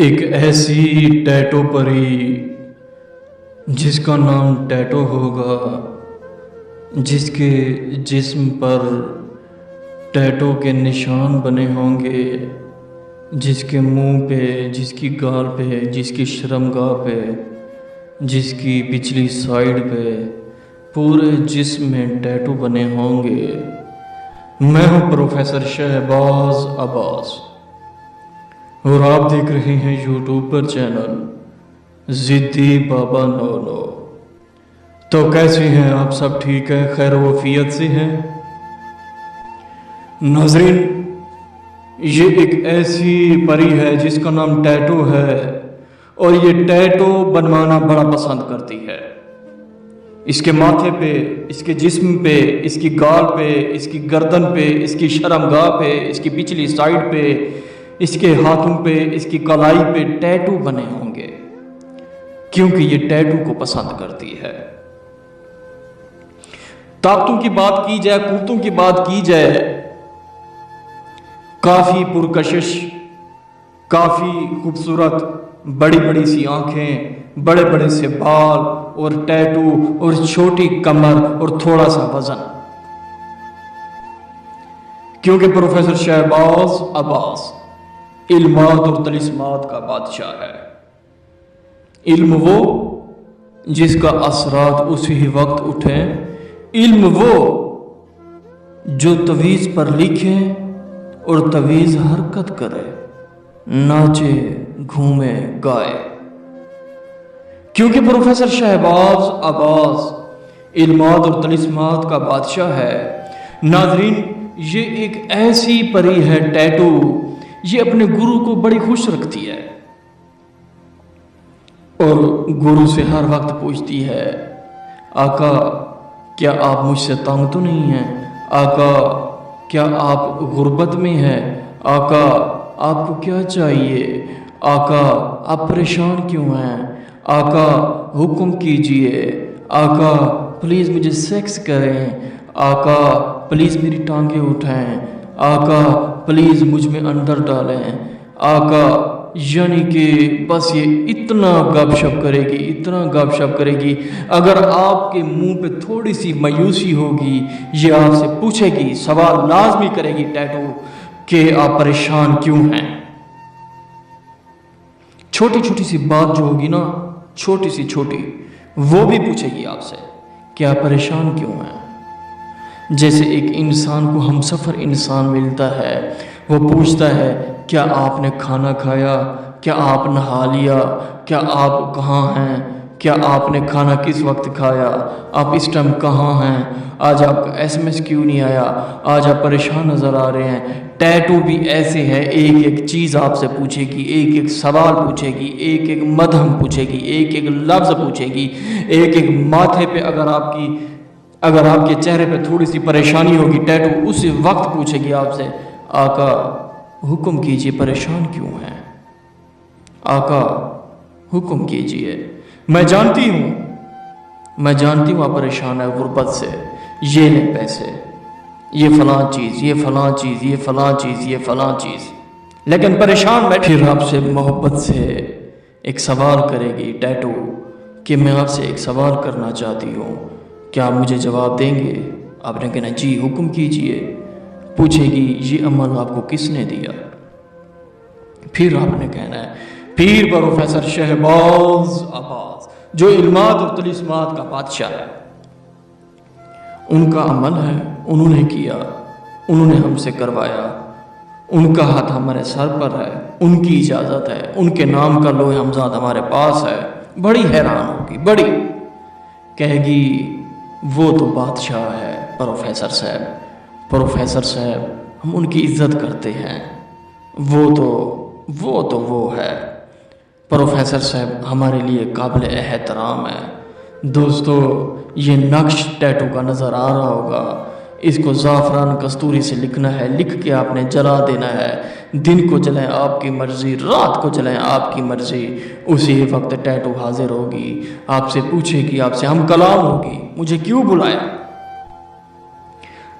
ایک ایسی ٹیٹو پری جس کا نام ٹیٹو ہوگا، جس کے جسم پر ٹیٹو کے نشان بنے ہوں گے، جس کے منہ پہ، جس کی گال پہ، جس کی شرمگاہ پہ، جس کی پچھلی سائیڈ پہ پورے جسم میں ٹیٹو بنے ہوں گے۔ میں ہوں پروفیسر شہباز عباس اور آپ دیکھ رہے ہیں یوٹیوب پر چینل ضدی بابا 99۔ تو کیسے ہیں آپ سب؟ ٹھیک ہے، خیر و عافیت سے ہیں؟ ناظرین، یہ ایک ایسی پری ہے جس کا نام ٹیٹو ہے، اور یہ ٹیٹو بنوانا بڑا پسند کرتی ہے۔ اس کے ماتھے پہ، اس کے جسم پہ، اس کی گال پہ، اس کی گردن پہ، اس کی شرمگاہ پہ، اس کی پچھلی سائیڈ پہ، اس کے ہاتھوں پہ، اس کی کلائی پہ ٹیٹو بنے ہوں گے، کیونکہ یہ ٹیٹو کو پسند کرتی ہے۔ طاقتوں کی بات کی جائے، قوتوں کی بات کی جائے، کافی پرکشش، کافی خوبصورت، بڑی بڑی سی آنکھیں، بڑے بڑے سے بال اور ٹیٹو اور چھوٹی کمر اور تھوڑا سا وزن، کیونکہ پروفیسر شہباز عباس علمات اور طلسمات کا بادشاہ ہے۔ علم وہ جس کا اثرات اسی وقت اٹھیں، علم وہ جو تویز پر لکھے اور تویز حرکت کرے، ناچے، گھومے، گائے، کیونکہ پروفیسر شہباز عباس علمات اور طلسمات کا بادشاہ ہے۔ ناظرین، یہ ایک ایسی پری ہے ٹیٹو، یہ اپنے گرو کو بڑی خوش رکھتی ہے اور گرو سے ہر وقت پوچھتی ہے، آقا کیا آپ مجھ سے تنگ تو نہیں ہیں؟ آقا کیا آپ غربت میں ہیں؟ آقا آپ کو کیا چاہیے؟ آقا آپ پریشان کیوں ہیں؟ آقا حکم کیجئے، آقا پلیز مجھے سیکس کریں، آقا پلیز میری ٹانگیں اٹھائیں، آقا پلیز مجھ میں اندر ڈالیں، آقا۔ یعنی کہ بس یہ اتنا گپ شپ کرے گی، اتنا گپ شپ کرے گی، اگر آپ کے منہ پہ تھوڑی سی مایوسی ہوگی، یہ آپ سے پوچھے گی، سوال لازمی کرے گی ٹیٹو کہ آپ پریشان کیوں ہیں۔ چھوٹی چھوٹی سی بات جو ہوگی نا، چھوٹی سی چھوٹی، وہ بھی پوچھے گی آپ سے کہ آپ پریشان کیوں ہیں۔ جیسے ایک انسان کو ہم سفر انسان ملتا ہے، وہ پوچھتا ہے کیا آپ نے کھانا کھایا؟ کیا آپ نہا لیا؟ کیا آپ کہاں ہیں؟ کیا آپ نے کھانا کس وقت کھایا؟ آپ اس ٹائم کہاں ہیں؟ آج آپ کا SMS کیوں نہیں آیا؟ آج آپ پریشان نظر آ رہے ہیں۔ ٹیٹو بھی ایسے ہے، ایک ایک چیز آپ سے پوچھے گی، ایک ایک سوال پوچھے گی، ایک ایک مدھم پوچھے گی، ایک ایک لفظ پوچھے گی، ایک ایک ماتھے پہ اگر آپ کے چہرے پہ تھوڑی سی پریشانی ہوگی، ٹیٹو اسی وقت پوچھے گی آپ سے، آقا حکم کیجئے، پریشان کیوں ہیں؟ آقا حکم کیجئے، میں جانتی ہوں آپ پریشان ہیں غربت سے، یہ لیں پیسے، یہ فلاں چیز، یہ فلاں چیز، یہ فلاں چیز، یہ فلاں چیز، لیکن پریشان میں پھر آپ سے محبت سے ایک سوال کرے گی ٹیٹو کہ میں آپ سے ایک سوال کرنا چاہتی ہوں، کیا آپ مجھے جواب دیں گے؟ آپ نے کہنا جی حکم کیجئے۔ پوچھے گی یہ عمل آپ کو کس نے دیا؟ پھر آپ نے کہنا ہے پیر پروفیسر شہباز عباس جو علمات اور طلسمات کا بادشاہ ہے، ان کا عمل ہے، انہوں نے کیا، انہوں نے ہم سے کروایا، ان کا ہاتھ ہمارے سر پر ہے، ان کی اجازت ہے، ان کے نام کا لوح حمزاد ہمارے پاس ہے۔ بڑی حیران ہوگی، بڑی کہے گی وہ تو بادشاہ ہے پروفیسر صاحب، ہم ان کی عزت کرتے ہیں، وہ ہے پروفیسر صاحب، ہمارے لیے قابل احترام ہے۔ دوستو، یہ نقش ٹیٹو کا نظر آ رہا ہوگا، اس کو زعفران کستوری سے لکھنا ہے، لکھ کے آپ نے جلا دینا ہے، دن کو جلائیں آپ کی مرضی، رات کو جلائیں آپ کی مرضی، اسی وقت ٹیٹو حاضر ہوگی، آپ سے پوچھے گی، آپ سے ہم کلام ہوگی، مجھے کیوں بلایا؟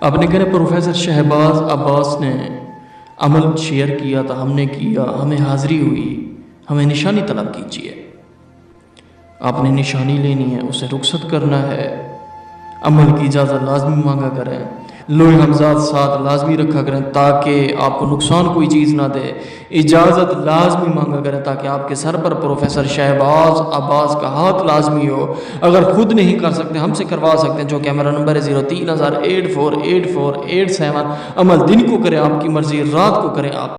آپ نے کہنا پروفیسر شہباز عباس نے عمل شیئر کیا تھا، ہم نے کیا، ہمیں حاضری ہوئی، ہمیں نشانی طلب کیجیے۔ آپ نے نشانی لینی ہے، اسے رخصت کرنا ہے، عمل کی اجازت لازمی مانگا کریں، لوح حمزات ساتھ لازمی رکھا کریں تاکہ آپ کو نقصان کوئی چیز نہ دے، اجازت لازمی مانگا کریں تاکہ آپ کے سر پر پروفیسر شہباز عباس کا ہاتھ لازمی ہو۔ اگر خود نہیں کر سکتے ہم سے کروا سکتے ہیں، جو کہ ہمارا نمبر ہے 03,000 848487۔ عمل دن کو کریں آپ کی مرضی، رات کو کریں آپ